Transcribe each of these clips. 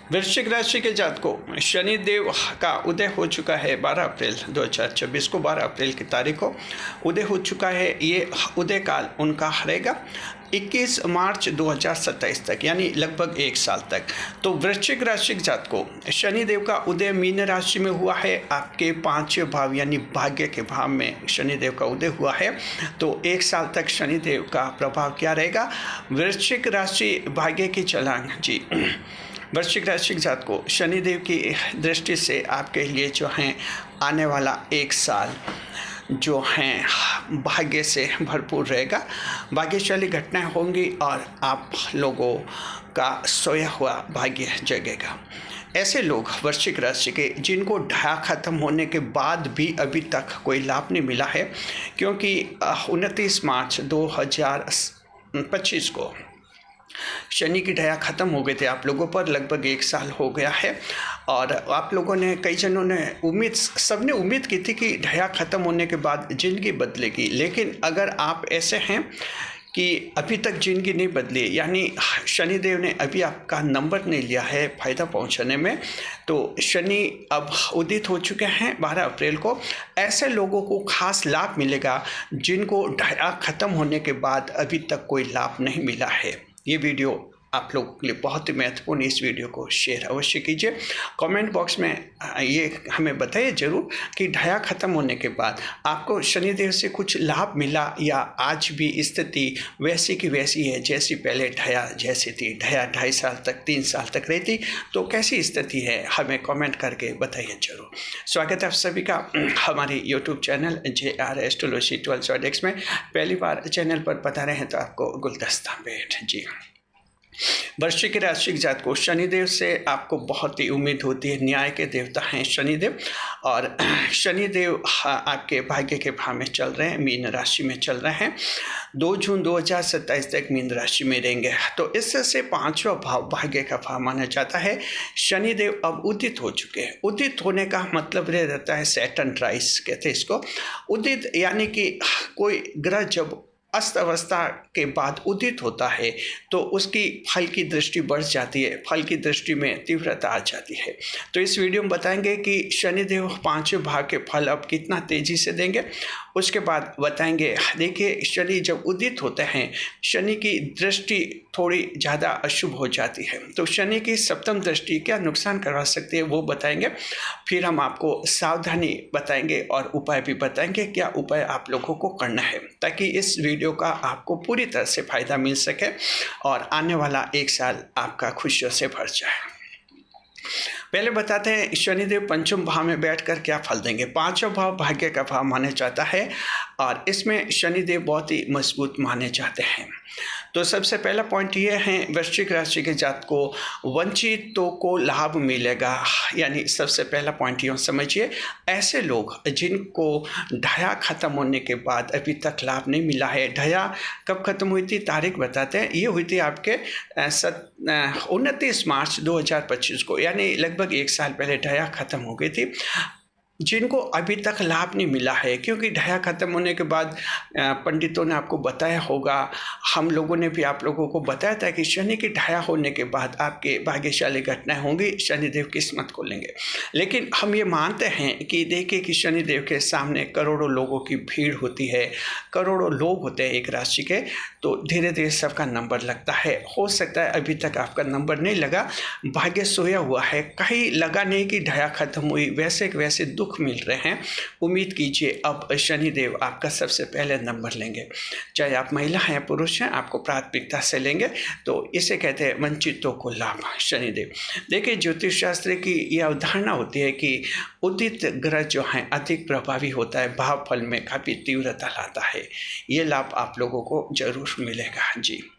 वृश्चिक राशि के जातकों, शनिदेव का उदय हो चुका है 12 अप्रैल 2024 को। 12 अप्रैल की तारीख को उदय हो चुका है। ये उदय काल उनका रहेगा 21 मार्च 2027 तक, यानी लगभग 1 साल तक। तो वृश्चिक राशि के जातकों, शनिदेव का उदय मीन राशि में हुआ है। आपके 5वें भाव यानी भाग्य के भाव में शनिदेव का उदय हुआ है। तो 1 साल तक शनिदेव का प्रभाव क्या रहेगा? वृश्चिक राशि भाग्य की छलांग जी। वृश्चिक राशि के जातकों, शनिदेव की दृष्टि से आपके लिए जो हैं आने वाला 1 साल जो हैं भाग्य से भरपूर रहेगा। भाग्यशाली घटनाएं होंगी और आप लोगों का सोया हुआ भाग्य जगेगा। ऐसे लोग वृश्चिक राशि के जिनको ढाया खत्म होने के बाद भी अभी तक कोई लाभ नहीं मिला है, क्योंकि 29 मार्च 2025 को शनि की ढाया ख़त्म हो गए थे आप लोगों पर। लगभग 1 साल हो गया है और आप लोगों ने, कई जनों ने सबने उम्मीद की थी कि ढाया ख़त्म होने के बाद ज़िंदगी बदलेगी। लेकिन अगर आप ऐसे हैं कि अभी तक ज़िंदगी नहीं बदली, यानी शनिदेव ने अभी आपका नंबर नहीं लिया है फ़ायदा पहुंचाने में, तो शनि अब उदित हो चुके हैं 12 अप्रैल को। ऐसे लोगों को खास लाभ मिलेगा जिनको ढाया ख़त्म होने के बाद अभी तक कोई लाभ नहीं मिला है। ये वीडियो आप लोगों के लिए बहुत ही महत्वपूर्ण। इस वीडियो को शेयर अवश्य कीजिए। कमेंट बॉक्स में ये हमें बताइए ज़रूर कि ढाया ख़त्म होने के बाद आपको शनिदेव से कुछ लाभ मिला या आज भी स्थिति वैसी की वैसी है जैसी पहले ढाया जैसी थी। ढाया 2.5 साल तक 3 साल तक रहती तो कैसी स्थिति है, हमें कमेंट करके बताइए ज़रूर। स्वागत है आप सभी का हमारी यूट्यूब चैनल JR एस्ट्रोलॉजी 12 में। पहली बार चैनल पर बता रहे हैं तो आपको गुलदस्ता भेंट जी। वृश्चिक राशि के जातकों, शनिदेव से आपको बहुत ही उम्मीद होती है। न्याय के देवता हैं शनिदेव, और शनिदेव आपके भाग्य के भाव में चल रहे हैं, मीन राशि में चल रहे हैं। 2 जून 2027 तक मीन राशि में रहेंगे। तो इससे 5वां भाव भाग्य का भाव माना जाता है। शनिदेव अब उदित हो चुके हैं। उदित होने का मतलब ये रहता है सैटर्न राइज कहते हैं इसको। उदित यानी कि कोई ग्रह जब अस्त अवस्था के बाद उदित होता है तो उसकी फल की दृष्टि बढ़ जाती है, फल की दृष्टि में तीव्रता आ जाती है। तो इस वीडियो में बताएंगे कि शनिदेव 5वें भाव के फल अब कितना तेजी से देंगे। उसके बाद बताएंगे, देखिए शनि जब उदित होते हैं, शनि की दृष्टि थोड़ी ज़्यादा अशुभ हो जाती है। तो शनि की 7वीं दृष्टि क्या नुकसान करवा सकती है वो बताएंगे। फिर हम आपको सावधानी बताएंगे और उपाय भी बताएंगे, क्या उपाय आप लोगों को करना है ताकि इस वीडियो का आपको पूरी तरह से फ़ायदा मिल सके और आने वाला 1 साल आपका खुशियों से भर जाए। पहले बताते हैं शनिदेव 5वें भाव में बैठकर क्या फल देंगे। 5वां भाव भाग्य का भाव माने जाता है और इसमें शनिदेव बहुत ही मजबूत माने जाते हैं। तो सबसे पहला पॉइंट ये है, वृश्चिक राशि के जातकों वंचितों को लाभ मिलेगा। यानी सबसे पहला पॉइंट यूँ समझिए, ऐसे लोग जिनको ढाया ख़त्म होने के बाद अभी तक लाभ नहीं मिला है। ढाया कब ख़त्म हुई थी, तारीख बताते हैं। ये हुई थी आपके 29 मार्च 2025 को, यानी लगभग 1 साल पहले ढाया ख़त्म हो गई थी। जिनको अभी तक लाभ नहीं मिला है, क्योंकि ढाया ख़त्म होने के बाद पंडितों ने आपको बताया होगा, हम लोगों ने भी आप लोगों को बताया था कि शनि की ढाया होने के बाद आपके भाग्यशाली घटनाएं होंगी, शनिदेव किस्मत खोलेंगे। लेकिन हम ये मानते हैं कि देखिए कि शनिदेव के सामने करोड़ों लोगों की भीड़ होती है, करोड़ों लोग होते हैं एक राशि के, तो धीरे धीरे सबका नंबर लगता है। हो सकता है अभी तक आपका नंबर नहीं लगा, भाग्य सोया हुआ है, कहीं लगा नहीं कि ढाया ख़त्म हुई, वैसे के वैसे दुख मिल रहे हैं। उम्मीद कीजिए अब शनिदेव आपका सबसे पहले नंबर लेंगे। चाहे आप महिला हैं पुरुष हैं, आपको प्राथमिकता से लेंगे। तो इसे कहते हैं वंचितों को लाभ शनिदेव। देखिए ज्योतिष शास्त्र की यह अवधारणा होती है कि उदित ग्रह जो हैं अधिक प्रभावी होता है, भाव फल में काफ़ी तीव्रता लाता है। ये लाभ आप लोगों को जरूर मिलेगा जी।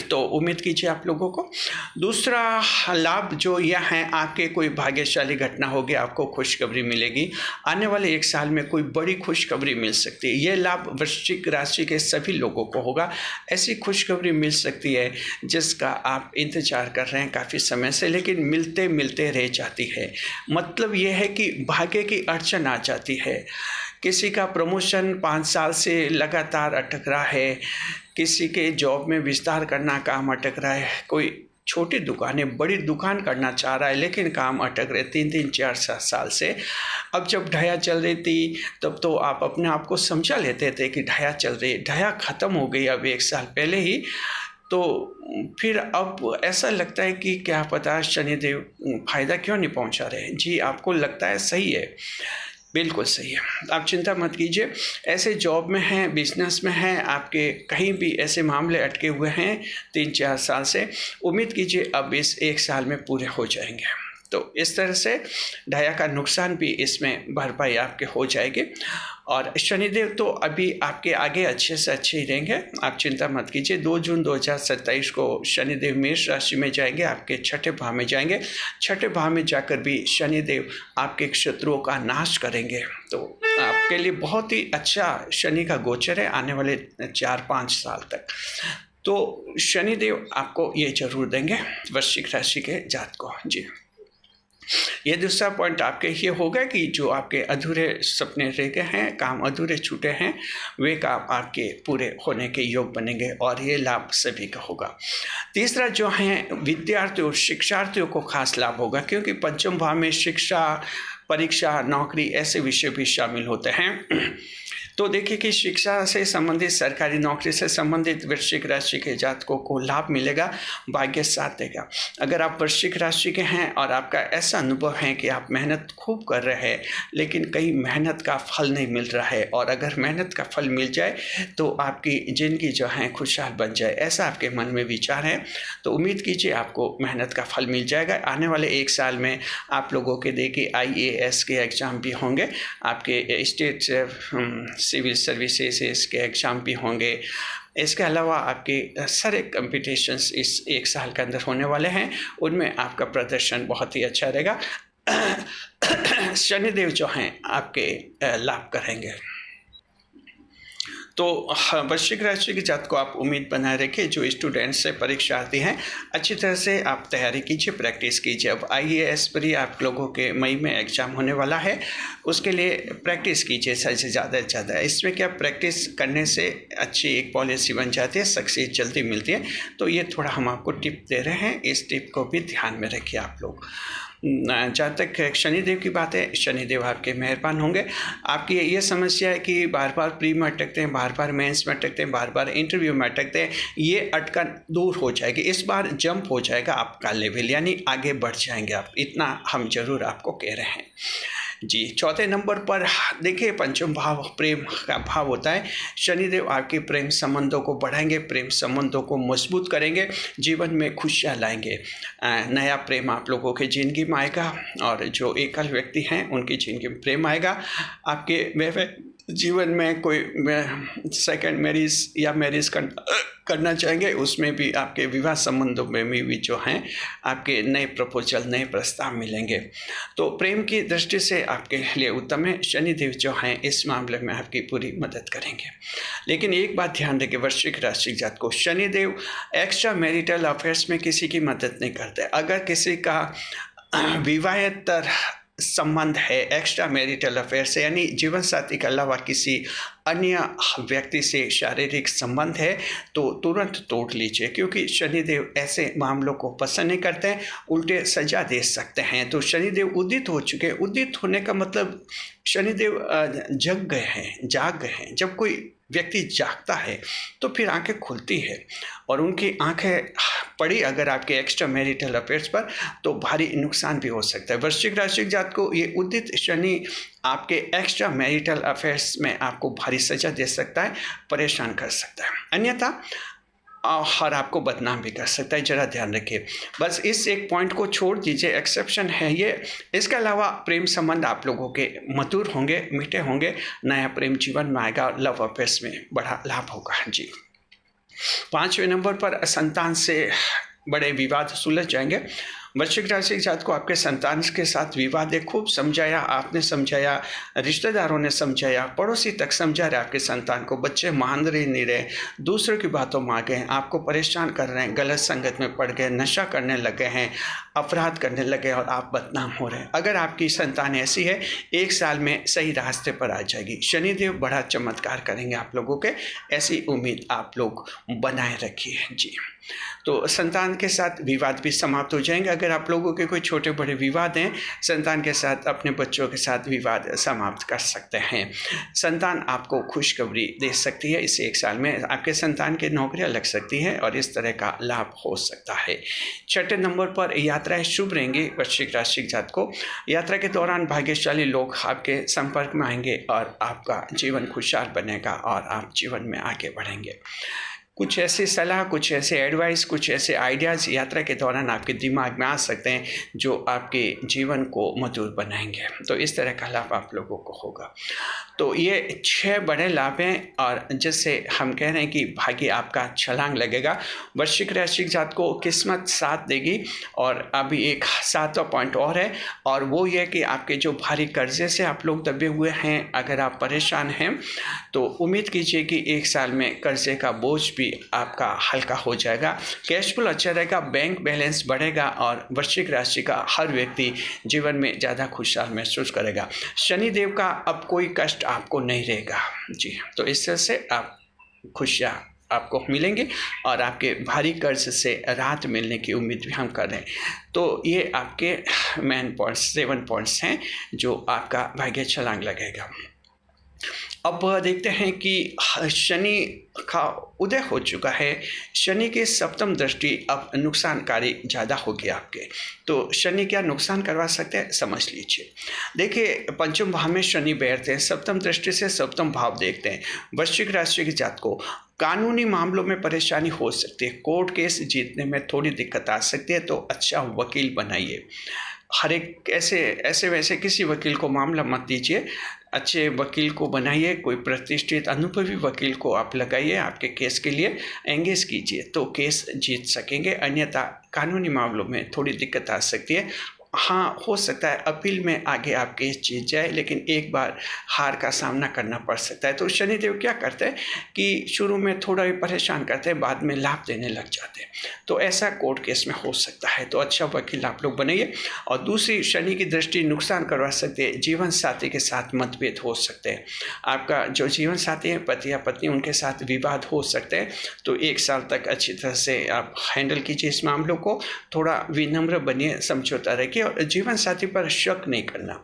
तो उम्मीद कीजिए आप लोगों को। दूसरा लाभ जो यह है, आपके कोई भाग्यशाली घटना होगी, आपको खुशखबरी मिलेगी। आने वाले 1 साल में कोई बड़ी खुशखबरी मिल सकती है। यह लाभ वृश्चिक राशि के सभी लोगों को होगा। ऐसी खुशखबरी मिल सकती है जिसका आप इंतजार कर रहे हैं काफ़ी समय से, लेकिन मिलते मिलते रह जाती है। मतलब यह है कि भाग्य की अड़चन आ जाती है। किसी का प्रमोशन 5 साल से लगातार अटक रहा है, किसी के जॉब में विस्तार करना काम अटक रहा है, कोई छोटी दुकानें बड़ी दुकान करना चाह रहा है, लेकिन काम अटक रहे 3-3, 4-4 साल से। अब जब ढैया चल रही थी तब तो आप अपने आप को समझा लेते थे कि ढैया चल रही, ढैया ख़त्म हो गई अब 1 साल पहले ही। तो फिर अब ऐसा लगता है कि क्या पता शनिदेव फ़ायदा क्यों नहीं पहुंचा रहे। जी, आपको लगता है सही है, बिल्कुल सही है, आप चिंता मत कीजिए। ऐसे जॉब में हैं, बिजनेस में हैं, आपके कहीं भी ऐसे मामले अटके हुए हैं 3-4 साल से, उम्मीद कीजिए अब इस 1 साल में पूरे हो जाएंगे। तो इस तरह से ढैया का नुकसान भी इसमें भरपाई आपके हो जाएगी। और शनिदेव तो अभी आपके आगे अच्छे से अच्छे ही रहेंगे, आप चिंता मत कीजिए। 2 जून 2027 को शनिदेव मेष राशि में जाएंगे, आपके छठे भाव में जाएंगे। छठे भाव में जाकर भी शनिदेव आपके शत्रुओं का नाश करेंगे। तो आपके लिए बहुत ही अच्छा शनि का गोचर है आने वाले 4-5 साल तक। तो शनिदेव आपको ये जरूर देंगे वृश्चिक राशि के जातक को। जी, ये दूसरा पॉइंट आपके ये होगा कि जो आपके अधूरे सपने रह गए हैं, काम अधूरे छूटे हैं, वे काम आपके पूरे होने के योग बनेंगे और ये लाभ सभी का होगा। तीसरा जो है विद्यार्थियों और शिक्षार्थियों को खास लाभ होगा, क्योंकि पंचम भाव में शिक्षा, परीक्षा, नौकरी ऐसे विषय भी शामिल होते हैं। तो देखिए कि शिक्षा से संबंधित, सरकारी नौकरी से संबंधित वृश्चिक राशि के जातकों को लाभ मिलेगा, भाग्य साथ देगा। अगर आप वृश्चिक राशि के हैं और आपका ऐसा अनुभव है कि आप मेहनत खूब कर रहे हैं लेकिन कहीं मेहनत का फल नहीं मिल रहा है, और अगर मेहनत का फल मिल जाए तो आपकी ज़िंदगी जो है खुशहाल बन जाए, ऐसा आपके मन में विचार है, तो उम्मीद कीजिए आपको मेहनत का फल मिल जाएगा। आने वाले 1 साल में आप लोगों के देखिए IAS के एग्ज़ाम भी होंगे, आपके स्टेट सिविल सर्विसेज के एग्ज़ाम भी होंगे। इसके अलावा आपके सारे कॉम्पिटिशन्स इस 1 साल के अंदर होने वाले हैं, उनमें आपका प्रदर्शन बहुत ही अच्छा रहेगा। शनिदेव जो हैं आपके लाभ करेंगे। तो वृश्चिक राशि के जातक को आप उम्मीद बनाए रखिए। जो स्टूडेंट्स हैं, परीक्षार्थी हैं, अच्छी तरह से आप तैयारी कीजिए, प्रैक्टिस कीजिए। अब IAS पर ही आप लोगों के मई में एग्ज़ाम होने वाला है, उसके लिए प्रैक्टिस कीजिए से ज़्यादा। इसमें क्या प्रैक्टिस करने से अच्छी एक पॉलिसी बन जाती है, सक्सेस जल्दी मिलती है। तो ये थोड़ा हम आपको टिप दे रहे हैं, इस टिप को भी ध्यान में रखिए आप लोग। जहाँ तक शनिदेव की बात है, शनिदेव आपके मेहरबान होंगे। आपकी ये समस्या है कि बार बार प्री में अटकते हैं, बार बार मेंस में अटकते हैं, बार बार इंटरव्यू में अटकते हैं, ये अटकन दूर हो जाएगी। इस बार जंप हो जाएगा आपका लेवल, यानी आगे बढ़ जाएंगे आप, इतना हम जरूर आपको कह रहे हैं। जी, चौथे नंबर पर देखिए पंचम भाव प्रेम का भाव होता है। शनिदेव आपके प्रेम संबंधों को बढ़ाएंगे, प्रेम संबंधों को मजबूत करेंगे, जीवन में खुशियाँ लाएंगे। नया प्रेम आप लोगों के ज़िंदगी में आएगा, और जो एकल व्यक्ति हैं उनकी ज़िंदगी में प्रेम आएगा। आपके वैवाहिक जीवन में कोई सेकंड मैरिज या मैरिज करना चाहेंगे, उसमें भी आपके विवाह संबंधों में भी जो हैं आपके नए प्रपोजल, नए प्रस्ताव मिलेंगे। तो प्रेम की दृष्टि से आपके लिए उत्तम है। शनिदेव जो हैं इस मामले में आपकी पूरी मदद करेंगे। लेकिन एक बात ध्यान रखिए वृश्चिक राशि जातक को, शनिदेव एक्स्ट्रा मैरिटल अफेयर्स में किसी की मदद नहीं करते। अगर किसी का विवाहेतर संबंध है एक्स्ट्रा मैरिटल अफेयर से, यानी जीवन साथी के अलावा किसी अन्य व्यक्ति से शारीरिक संबंध है, तो तुरंत तोड़ लीजिए, क्योंकि शनिदेव ऐसे मामलों को पसंद नहीं करते हैं, उल्टे सजा दे सकते हैं। तो शनिदेव उदित हो चुके हैं। उदित होने का मतलब शनिदेव जाग गए हैं। जब कोई व्यक्ति जागता है तो फिर आंखें खुलती है, और उनकी आंखें पड़ी अगर आपके एक्स्ट्रा मैरिटल अफेयर्स पर, तो भारी नुकसान भी हो सकता है। वृश्चिक राशि जातक को ये उदित शनि आपके एक्स्ट्रा मैरिटल अफेयर्स में आपको भारी सजा दे सकता है, परेशान कर सकता है, अन्यथा और आपको बदनाम भी कर सकता है। जरा ध्यान रखिए, बस इस एक पॉइंट को छोड़ दीजिए, एक्सेप्शन है ये। इसके अलावा प्रेम संबंध आप लोगों के मधुर होंगे, मीठे होंगे, नया प्रेम जीवन में आएगा, लव अफेयर्स में बड़ा लाभ होगा। जी, 5वें नंबर पर संतान से बड़े विवाद सुलझ जाएंगे। वृश्चिक राशि के जातक को आपके संतान के साथ विवाद है, खूब समझाया, आपने समझाया, रिश्तेदारों ने समझाया, पड़ोसी तक समझा रहे आपके संतान को, बच्चे मान रहे नहीं रहे, दूसरों की बातों में आ गए, आपको परेशान कर रहे हैं, गलत संगत में पड़ गए, नशा करने लगे हैं, अपराध करने लगे और आप बदनाम हो रहे हैं। अगर आपकी संतान ऐसी है, 1 साल में सही रास्ते पर आ जाएगी। शनिदेव बड़ा चमत्कार करेंगे आप लोगों के, ऐसी उम्मीद आप लोग बनाए रखिए जी। तो संतान के साथ विवाद भी समाप्त हो जाएंगे। अगर आप लोगों के कोई छोटे बड़े विवाद हैं, संतान के साथ, अपने बच्चों के साथ विवाद समाप्त कर सकते हैं। संतान आपको खुशखबरी दे सकती है। इस 1 साल में आपके संतान की नौकरियां लग सकती हैं और इस तरह का लाभ हो सकता है। 6ठे नंबर पर यात्राएं शुभ रहेंगी वृश्चिक राशि के जातक को। यात्रा के दौरान भाग्यशाली लोग आपके संपर्क में आएंगे और आपका जीवन खुशहाल बनेगा और आप जीवन में आगे बढ़ेंगे। कुछ ऐसी सलाह, कुछ ऐसे एडवाइस, कुछ ऐसे आइडियाज़ यात्रा के दौरान आपके दिमाग में आ सकते हैं जो आपके जीवन को मधुर बनाएंगे। तो इस तरह का लाभ आप लोगों को होगा। तो ये 6 बड़े लाभ हैं और जिससे हम कह रहे हैं कि भाग्य आपका छलांग लगेगा। वृश्चिक राशि के जातक को किस्मत साथ देगी। और अभी एक 7वां पॉइंट और है, और वो ये कि आपके जो भारी कर्जे से आप लोग दबे हुए हैं, अगर आप परेशान हैं तो उम्मीद कीजिए कि 1 साल में कर्जे का बोझ भी आपका हल्का हो जाएगा। कैश फ्लो अच्छा रहेगा, बैंक बैलेंस बढ़ेगा और वृश्चिक राशि का हर व्यक्ति जीवन में ज़्यादा खुशहाल महसूस करेगा। शनिदेव का अब कोई कष्ट आपको नहीं रहेगा जी। तो इस तरह से आप खुशियाँ आपको मिलेंगे और आपके भारी कर्ज से राहत मिलने की उम्मीद भी हम कर रहे हैं। तो ये आपके मेन पॉइंट्स, 7 पॉइंट्स हैं जो आपका भाग्य छलांग लगेगा। अब देखते हैं कि शनि का उदय हो चुका है। शनि की 7वीं दृष्टि अब नुकसानकारी ज़्यादा होगी आपके। तो शनि क्या नुकसान करवा सकते हैं, समझ लीजिए। देखिए, 5वें भाव में शनि बैठते हैं, 7वीं दृष्टि से 7वां भाव देखते हैं। वृश्चिक राशि के जातक को कानूनी मामलों में परेशानी हो सकती है, कोर्ट केस जीतने में थोड़ी दिक्कत आ सकती है। तो अच्छा वकील बनाइए। हर एक ऐसे वैसे किसी वकील को मामला मत दीजिए, अच्छे वकील को बनाइए, कोई प्रतिष्ठित अनुभवी वकील को आप लगाइए, आपके केस के लिए एंगेज कीजिए तो केस जीत सकेंगे। अन्यथा कानूनी मामलों में थोड़ी दिक्कत आ सकती है। हाँ, हो सकता है अपील में आगे आप केस जीत जाए, लेकिन एक बार हार का सामना करना पड़ सकता है। तो शनिदेव क्या करते हैं कि शुरू में थोड़ा भी परेशान करते हैं, बाद में लाभ देने लग जाते हैं। तो ऐसा कोर्ट केस में हो सकता है। तो अच्छा वकील आप लोग बनाइए। और दूसरी, शनि की दृष्टि नुकसान करवा सकते हैं, जीवन साथी के साथ मतभेद हो सकते हैं। आपका जो जीवन साथी है, पति या पत्नी, उनके साथ विवाद हो सकते हैं। तो 1 साल तक अच्छी तरह से आप हैंडल कीजिए इस मामलों को, थोड़ा विनम्र बनिए, समझौता रखिए और जीवन साथी पर शक नहीं करना।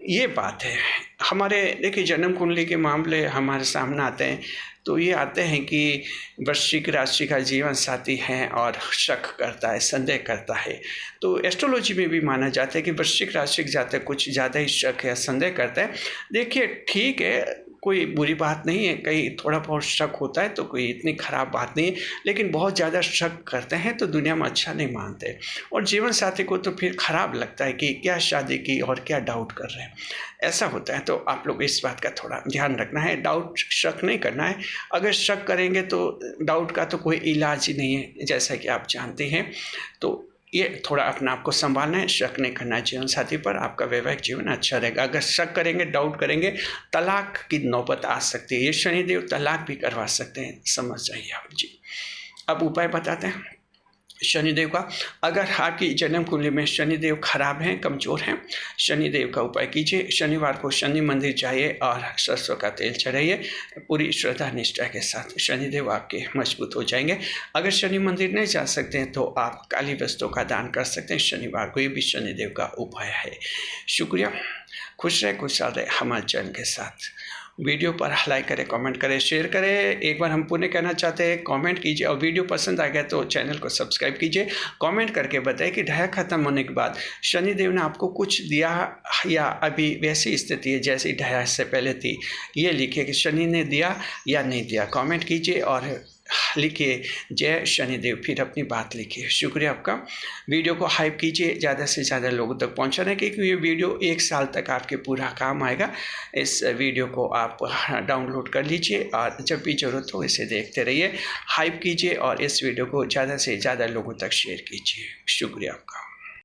ये बात है। हमारे देखिए जन्म कुंडली के मामले हमारे सामने आते हैं, तो ये आते हैं कि वृश्चिक राशि का जीवन साथी है और शक करता है, संदेह करता है। तो एस्ट्रोलॉजी में भी माना जाता है कि वृश्चिक राशि के जातक कुछ ज़्यादा ही शक या संदेह करता है। देखिए, ठीक है, कोई बुरी बात नहीं है, कहीं थोड़ा बहुत शक होता है तो कोई इतनी ख़राब बात नहीं है, लेकिन बहुत ज़्यादा शक करते हैं तो दुनिया में अच्छा नहीं मानते। और जीवन साथी को तो फिर ख़राब लगता है कि क्या शादी की और क्या डाउट कर रहे हैं, ऐसा होता है। तो आप लोग इस बात का थोड़ा ध्यान रखना है, डाउट शक नहीं करना है। अगर शक करेंगे तो डाउट का तो कोई इलाज ही नहीं है, जैसा कि आप जानते हैं। तो ये थोड़ा अपने आप को संभालना है, शक नहीं करना है जीवन साथी पर, आपका वैवाहिक जीवन अच्छा रहेगा। अगर शक करेंगे, डाउट करेंगे, तलाक की नौबत आ सकती है। ये शनिदेव तलाक भी करवा सकते हैं, समझ जाइए आप जी। अब उपाय बताते हैं शनिदेव का। अगर आपकी जन्म कुंडली में शनिदेव खराब हैं, कमज़ोर हैं, शनिदेव का उपाय कीजिए। शनिवार को शनि मंदिर जाइए और सरसों का तेल चढ़ाइए पूरी श्रद्धा निष्ठा के साथ। शनिदेव आपके मजबूत हो जाएंगे। अगर शनि मंदिर नहीं जा सकते हैं तो आप काली वस्तुओं का दान कर सकते हैं शनिवार को। ये भी शनिदेव का उपाय है। शुक्रिया। खुश रहे, खुशहाल रहे हमारे चैनल के साथ। वीडियो पर लाइक करें, कमेंट करें, शेयर करें। एक बार हम पुनः कहना चाहते हैं, कमेंट कीजिए और वीडियो पसंद आ गया तो चैनल को सब्सक्राइब कीजिए। कमेंट करके बताएं कि ढाया खत्म होने के बाद शनिदेव ने आपको कुछ दिया या अभी वैसी स्थिति है जैसी ढाया से पहले थी। ये लिखिए कि शनि ने दिया या नहीं दिया। कमेंट कीजिए और लिखिए जय शनिदेव, फिर अपनी बात लिखिए। शुक्रिया आपका। वीडियो को हाइप कीजिए, ज़्यादा से ज़्यादा लोगों तक पहुंचाने के, क्योंकि ये वीडियो 1 साल तक आपके पूरा काम आएगा। इस वीडियो को आप डाउनलोड कर लीजिए और जब भी ज़रूरत हो इसे देखते रहिए। हाइप कीजिए और इस वीडियो को ज़्यादा से ज़्यादा लोगों तक शेयर कीजिए। शुक्रिया आपका।